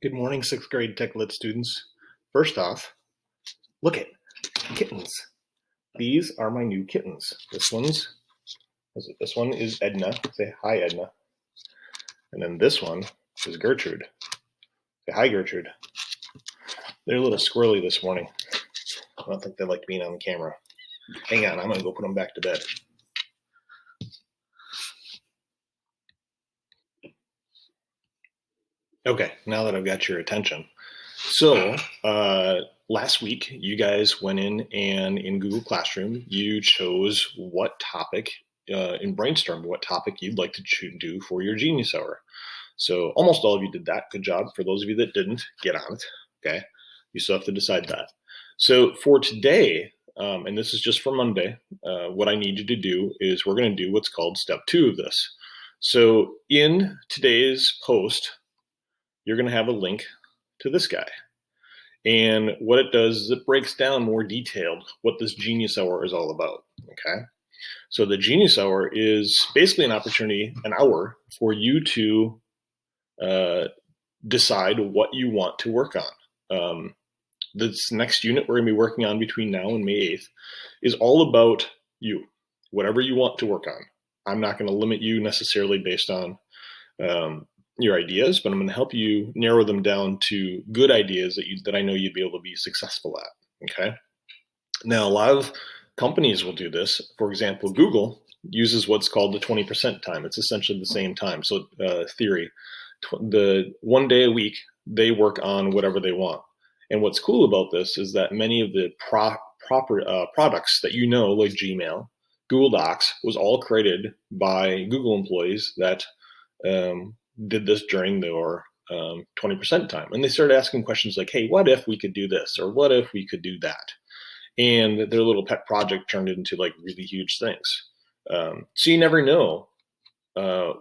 Good morning, sixth grade Tech Lit students. First off, look at kittens. These are my new kittens. This one is Edna. Say hi, Edna. And then this one is Gertrude. Say hi, Gertrude. They're a little squirrely this morning. I don't think they like being on the camera. Hang on, I'm gonna go put them back to bed. Okay, now that I've got your attention. So last week, you guys went in and in Google Classroom, you chose what topic and brainstormed what topic you'd like to do for your Genius Hour. So almost all of you did that. Good job. For those of you that didn't, get on it. Okay, you still have to decide that. So for today, and this is just for Monday, what I need you to do is we're going to do what's called step 2 of this. So in today's post, you're going to have a link to this guy. And what it does is it breaks down more detailed what this Genius Hour is all about, okay? So the Genius Hour is basically an opportunity, an hour, for you to decide what you want to work on. This next unit we're going to be working on between now and May 8th is all about you, whatever you want to work on. I'm not going to limit you necessarily based on your ideas, but I'm going to help you narrow them down to good ideas that I know you'd be able to be successful at. Okay. Now, a lot of companies will do this. For example, Google uses what's called the 20% time. It's essentially the same time. So theory, the 1 day a week, they work on whatever they want. And what's cool about this is that many of the products that like Gmail, Google Docs, was all created by Google employees that did this during their 20% time. And they started asking questions like, hey, what if we could do this? Or what if we could do that? And their little pet project turned into like really huge things. So you never know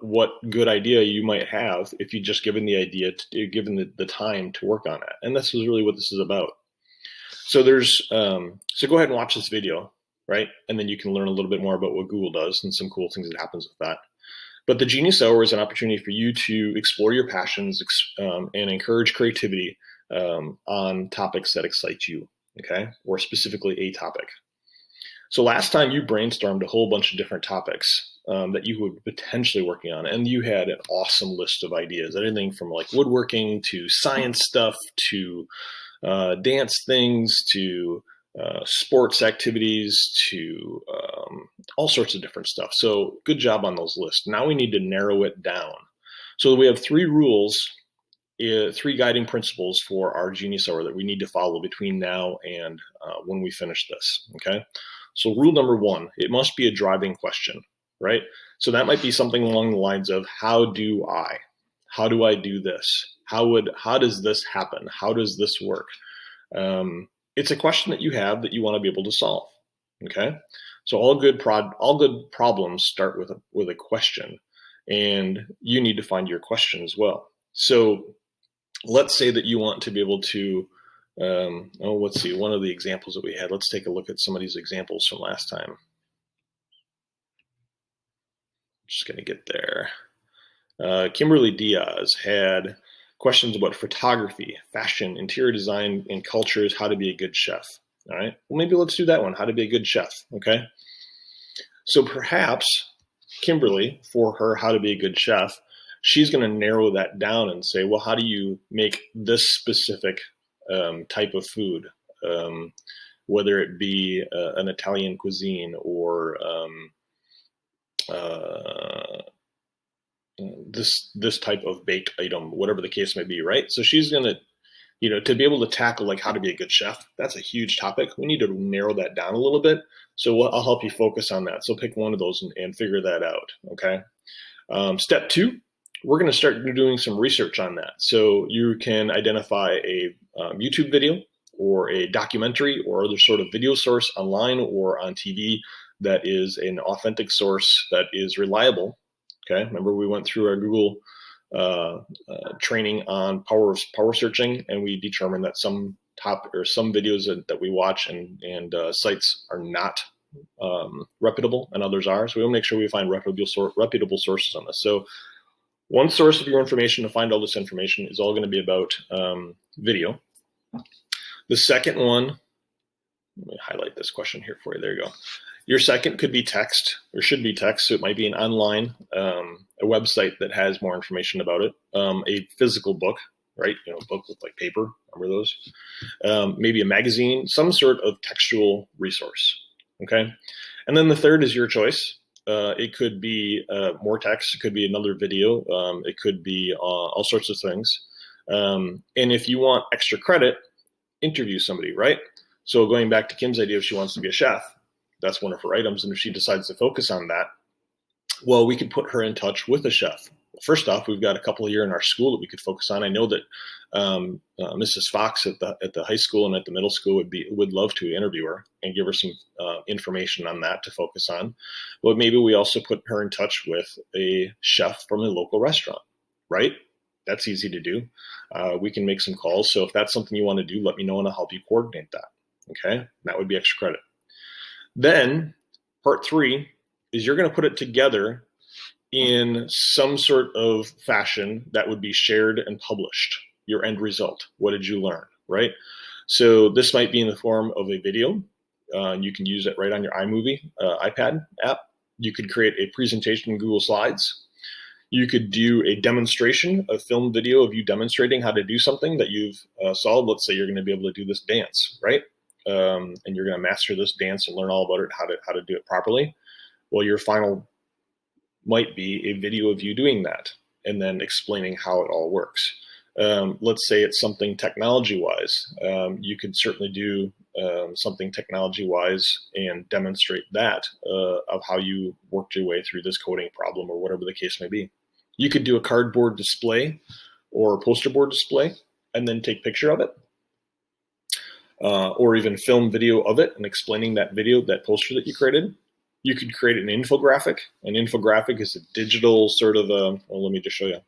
what good idea you might have if you just given the time to work on it. And this is really what this is about. So so go ahead and watch this video, right? And then you can learn a little bit more about what Google does and some cool things that happens with that. But the Genius Hour is an opportunity for you to explore your passions and encourage creativity on topics that excite you, okay? Or specifically a topic. So last time you brainstormed a whole bunch of different topics that you would potentially working on, and you had an awesome list of ideas, anything from like woodworking to science stuff to dance things to sports activities to all sorts of different stuff. So good job on those lists. Now we need to narrow it down. So we have 3 rules, 3 guiding principles for our Genius Hour that we need to follow between now and when we finish this, okay? So rule number 1, it must be a driving question, right? So that might be something along the lines of, how do I do this? How does this happen? How does this work? It's a question that you have that you want to be able to solve. Okay, so all good problems start with a question, and you need to find your question as well. So let's say that you want to be able to. Let's see, one of the examples that we had. Let's take a look at some of these examples from last time. Just going to get there. Kimberly Diaz had questions about photography, fashion, interior design, and cultures, how to be a good chef. All right, well, maybe let's do that one, how to be a good chef, okay? So perhaps Kimberly, for her how to be a good chef, she's going to narrow that down and say, well, how do you make this specific type of food, whether it be an Italian cuisine or this type of baked item, whatever the case may be, right? So she's going to, to be able to tackle like how to be a good chef, that's a huge topic. We need to narrow that down a little bit. So I'll help you focus on that. So pick one of those and figure that out, okay? Step 2, we're going to start doing some research on that. So you can identify a YouTube video or a documentary or other sort of video source online or on TV that is an authentic source that is reliable. Okay, remember we went through our Google training on power searching, and we determined that some videos that we watch and sites are not reputable, and others are. So we'll make sure we find reputable sources on this. So One source of your information to find all this information is all going to be about video. The second one, let me highlight this question here for you. There you go. Your second could be text, or should be text, so it might be an online, a website that has more information about it, a physical book, right? You know, a book with like paper, remember those? Maybe a magazine, some sort of textual resource, okay? And then the third is your choice. It could be more text, it could be another video, it could be all sorts of things. And if you want extra credit, interview somebody, right? So going back to Kim's idea, if she wants to be a chef, that's one of her items, and if she decides to focus on that, well, we could put her in touch with a chef. First off, we've got a couple here in our school that we could focus on. I know that Mrs. Fox at the high school and at the middle school would love to interview her and give her some information on that to focus on. But maybe we also put her in touch with a chef from a local restaurant, right? That's easy to do. We can make some calls. So if that's something you want to do, let me know and I'll help you coordinate that. Okay, that would be extra credit. Then part 3 is you're going to put it together in some sort of fashion that would be shared and published. Your end result. What did you learn, right? So this might be in the form of a video. You can use it right on your iMovie iPad app. You could create a presentation in Google Slides. You could do a demonstration, a film video of you demonstrating how to do something that you've solved. Let's say you're going to be able to do this dance, right? And you're going to master this dance and learn all about it, how to do it properly. Well, your final might be a video of you doing that and then explaining how it all works. Let's say it's something technology-wise. You could certainly do something technology-wise and demonstrate that of how you worked your way through this coding problem or whatever the case may be. You could do a cardboard display or a poster board display and then take a picture of it. Or even film video of it and explaining that video, that poster that you created. You could create an infographic. An infographic is a digital sort of let me just show you.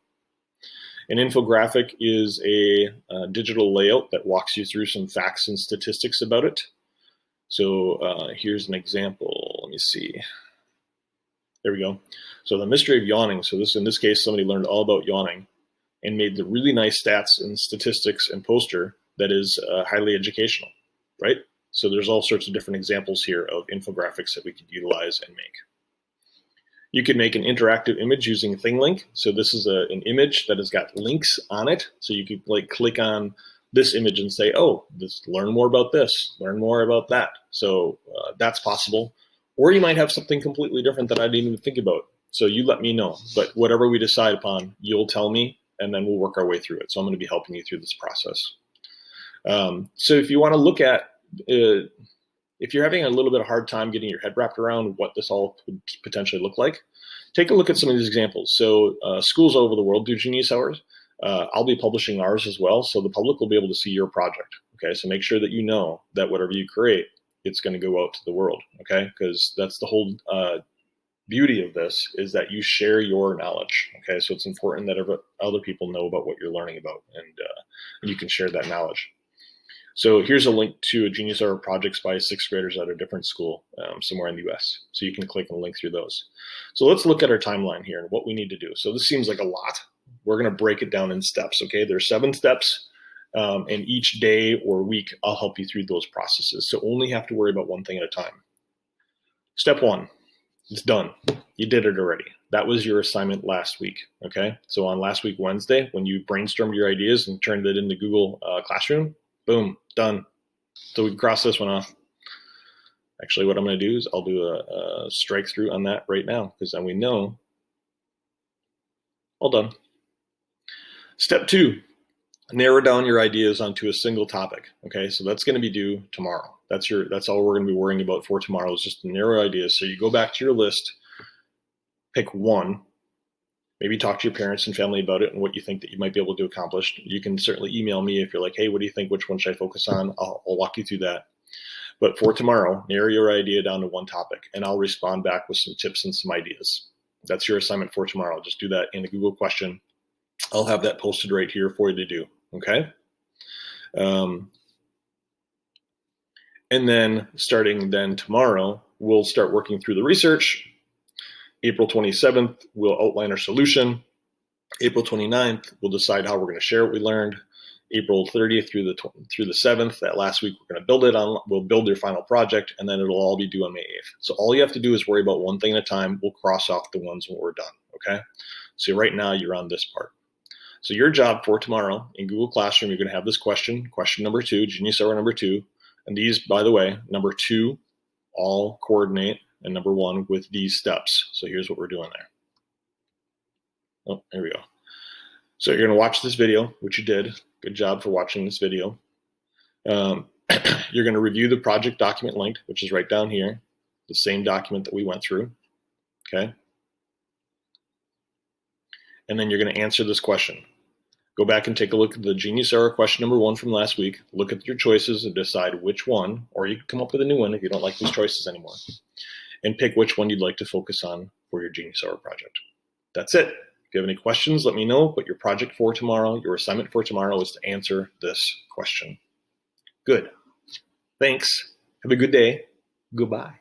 An infographic is a digital layout that walks you through some facts and statistics about it. So here's an example. Let me see. There we go. So the mystery of yawning. So in this case, somebody learned all about yawning and made the really nice stats and statistics and poster that is highly educational, right? So there's all sorts of different examples here of infographics that we could utilize and make. You can make an interactive image using ThingLink. So this is an image that has got links on it. So you could like click on this image and say, oh, learn more about this, learn more about that. So that's possible. Or you might have something completely different that I didn't even think about. So you let me know. But whatever we decide upon, you'll tell me, and then we'll work our way through it. So I'm going to be helping you through this process. So if you want to look at, if you're having a little bit of hard time getting your head wrapped around what this all could potentially look like, take a look at some of these examples. So schools all over the world do Genius Hours. I'll be publishing ours as well, so the public will be able to see your project. Okay, so make sure that you know that whatever you create, it's going to go out to the world. Okay, because that's the whole beauty of this, is that you share your knowledge. Okay, so it's important that other people know about what you're learning about, and you can share that knowledge. So here's a link to a Genius Hour projects by 6th graders at a different school somewhere in the US. So you can click and link through those. So let's look at our timeline here and what we need to do. So this seems like a lot. We're going to break it down in steps. Okay, there's 7 steps, and each day or week I'll help you through those processes. So only have to worry about one thing at a time. Step 1, it's done. You did it already. That was your assignment last week. Okay, so on last week Wednesday, when you brainstormed your ideas and turned it into Google Classroom, boom, done. So we can cross this one off. Actually, what I'm going to do is I'll do a strike through on that right now, because then we know all done. Step 2, narrow down your ideas onto a single topic. Okay, so that's going to be due tomorrow. That's all we're going to be worrying about for tomorrow, is just narrow ideas. So you go back to your list, pick one, maybe talk to your parents and family about it and what you think that you might be able to accomplish. You can certainly email me if you're like, hey, what do you think? Which one should I focus on? I'll walk you through that. But for tomorrow, narrow your idea down to one topic, and I'll respond back with some tips and some ideas. That's your assignment for tomorrow. Just do that in a Google question. I'll have that posted right here for you to do, okay? And then starting then tomorrow, we'll start working through the research. April 27th, we'll outline our solution. April 29th, we'll decide how we're going to share what we learned. April 30th through the 7th, that last week, we're going to build it on. We'll build your final project, and then it'll all be due on May 8th. So all you have to do is worry about one thing at a time. We'll cross off the ones when we're done. Okay. So right now you're on this part. So your job for tomorrow in Google Classroom, you're going to have this question number 2, Genius Hour number 2. And these, by the way, number 2, all coordinate, and number 1 with these steps. So here's what we're doing there. Oh, there we go. So you're going to watch this video, which you did. Good job for watching this video. You're going to review the project document link, which is right down here, the same document that we went through. Okay. And then you're going to answer this question. Go back and take a look at the Genius Hour question number 1 from last week. Look at your choices and decide which one, or you can come up with a new one if you don't like these choices anymore, and pick which one you'd like to focus on for your Genius Hour project. That's it. If you have any questions, let me know. But your project for tomorrow, your assignment for tomorrow is to answer this question. Good. Thanks. Have a good day. Goodbye.